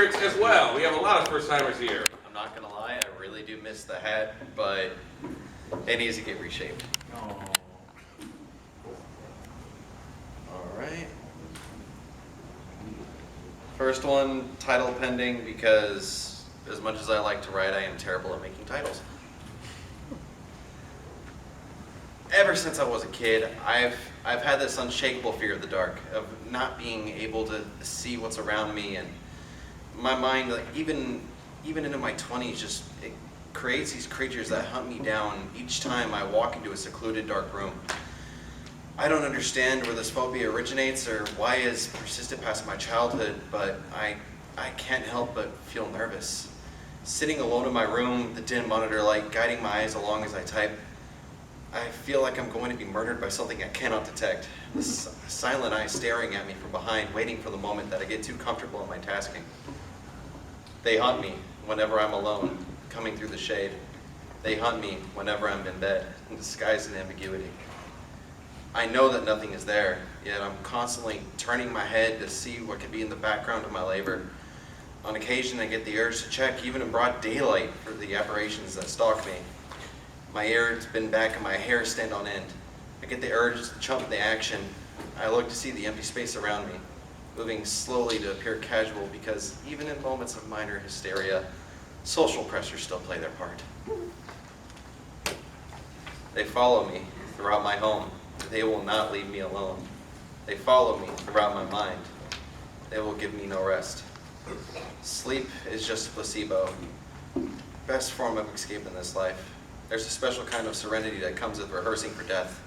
As well. We have a lot of first timers here. I'm not gonna lie, I really do miss the hat, but it needs to get reshaped. Alright. First one, title pending, because as much as I like to write, I am terrible at making titles. Ever since I was a kid, I've had this unshakable fear of the dark, of not being able to see what's around me, and my mind, like even into my 20s, just it creates these creatures that hunt me down each time I walk into a secluded dark room. I don't understand where this phobia originates or why it's persisted past my childhood, but I can't help but feel nervous. Sitting alone in my room, the dim monitor light guiding my eyes along as I type, I feel like I'm going to be murdered by something I cannot detect. This silent eye staring at me from behind, waiting for the moment that I get too comfortable in my tasking. They hunt me whenever I'm alone, coming through the shade. They hunt me whenever I'm in bed, disguised in ambiguity. I know that nothing is there, yet I'm constantly turning my head to see what could be in the background of my labor. On occasion, I get the urge to check, even in broad daylight, for the apparitions that stalk me. My ears bend back and my hair stand on end. I get the urge to jump the action. I look to see the empty space around me, moving slowly to appear casual, because even in moments of minor hysteria, social pressures still play their part. They follow me throughout my home. They will not leave me alone. They follow me throughout my mind. They will give me no rest. Sleep is just a placebo. Best form of escape in this life. There's a special kind of serenity that comes with rehearsing for death.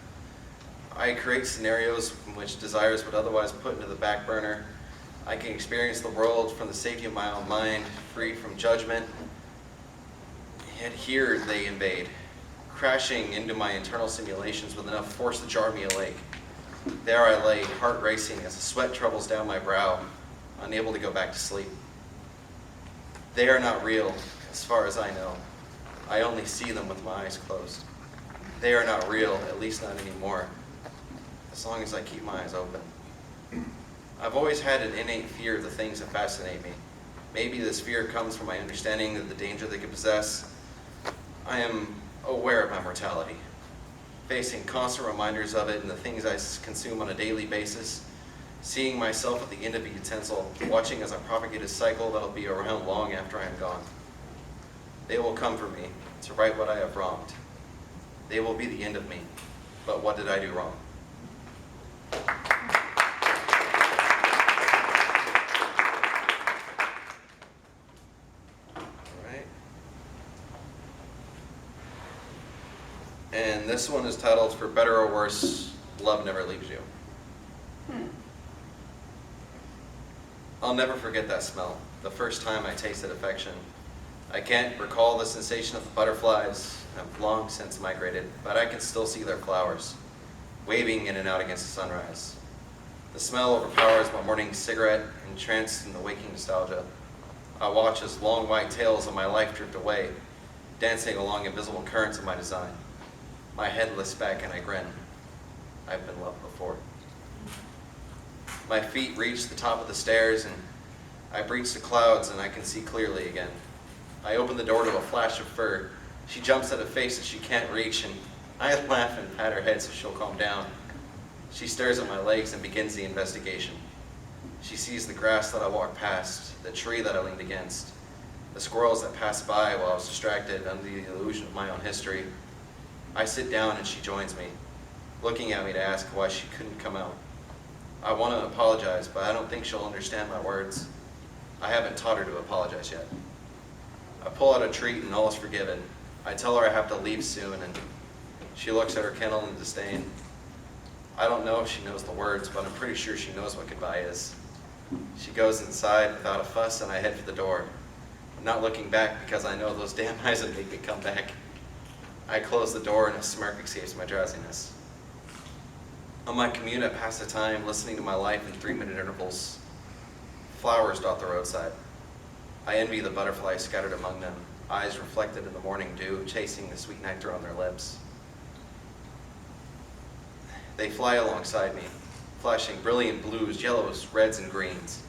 I create scenarios in which desires would otherwise put into the back burner. I can experience the world from the safety of my own mind, free from judgment. Yet here they invade, crashing into my internal simulations with enough force to jar me awake. There I lay, heart racing as the sweat troubles down my brow, unable to go back to sleep. They are not real, as far as I know. I only see them with my eyes closed. They are not real, at least not anymore, as long as I keep my eyes open. I've always had an innate fear of the things that fascinate me. Maybe this fear comes from my understanding of the danger they could possess. I am aware of my mortality, facing constant reminders of it in the things I consume on a daily basis, seeing myself at the end of a utensil, watching as I propagate a cycle that'll be around long after I am gone. They will come for me to right what I have wronged. They will be the end of me, but what did I do wrong? Alright. And this one is titled, For Better or Worse, Love Never Leaves You. I'll never forget that smell, the first time I tasted affection. I can't recall the sensation of the butterflies. I've long since migrated, but I can still see their flowers, waving in and out against the sunrise. The smell overpowers my morning cigarette, entranced in the waking nostalgia. I watch as long white tails of my life drift away, dancing along invisible currents of my design. My head lifts back and I grin. I've been loved before. My feet reach the top of the stairs and I breach the clouds and I can see clearly again. I open the door to a flash of fur. She jumps at a face that she can't reach, and I laugh and pat her head so she'll calm down. She stares at my legs and begins the investigation. She sees the grass that I walked past, the tree that I leaned against, the squirrels that passed by while I was distracted under the illusion of my own history. I sit down and she joins me, looking at me to ask why she couldn't come out. I want to apologize, but I don't think she'll understand my words. I haven't taught her to apologize yet. I pull out a treat and all is forgiven. I tell her I have to leave soon, and she looks at her kennel in disdain. I don't know if she knows the words, but I'm pretty sure she knows what goodbye is. She goes inside without a fuss, and I head for the door. I'm not looking back because I know those damn eyes would make me come back. I close the door and a smirk escapes my drowsiness. On my commute, I pass the time listening to my life in 3-minute intervals. Flowers dot the roadside. I envy the butterflies scattered among them, eyes reflected in the morning dew, chasing the sweet nectar on their lips. They fly alongside me, flashing brilliant blues, yellows, reds, and greens.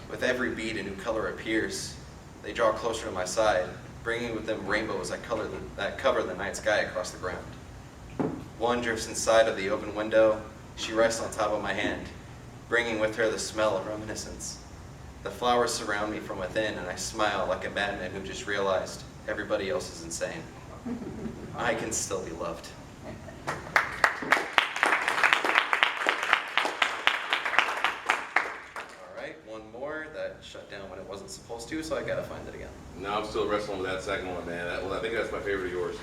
With every beat, a new color appears. They draw closer to my side, bringing with them rainbows that cover the night sky across the ground. One drifts inside of the open window. She rests on top of my hand, bringing with her the smell of reminiscence. The flowers surround me from within, and I smile like a madman who just realized everybody else is insane. I can still be loved. All right, one more that shut down when it wasn't supposed to, so I gotta find it again. No, I'm still wrestling with that second one, man. I think that's my favorite of yours.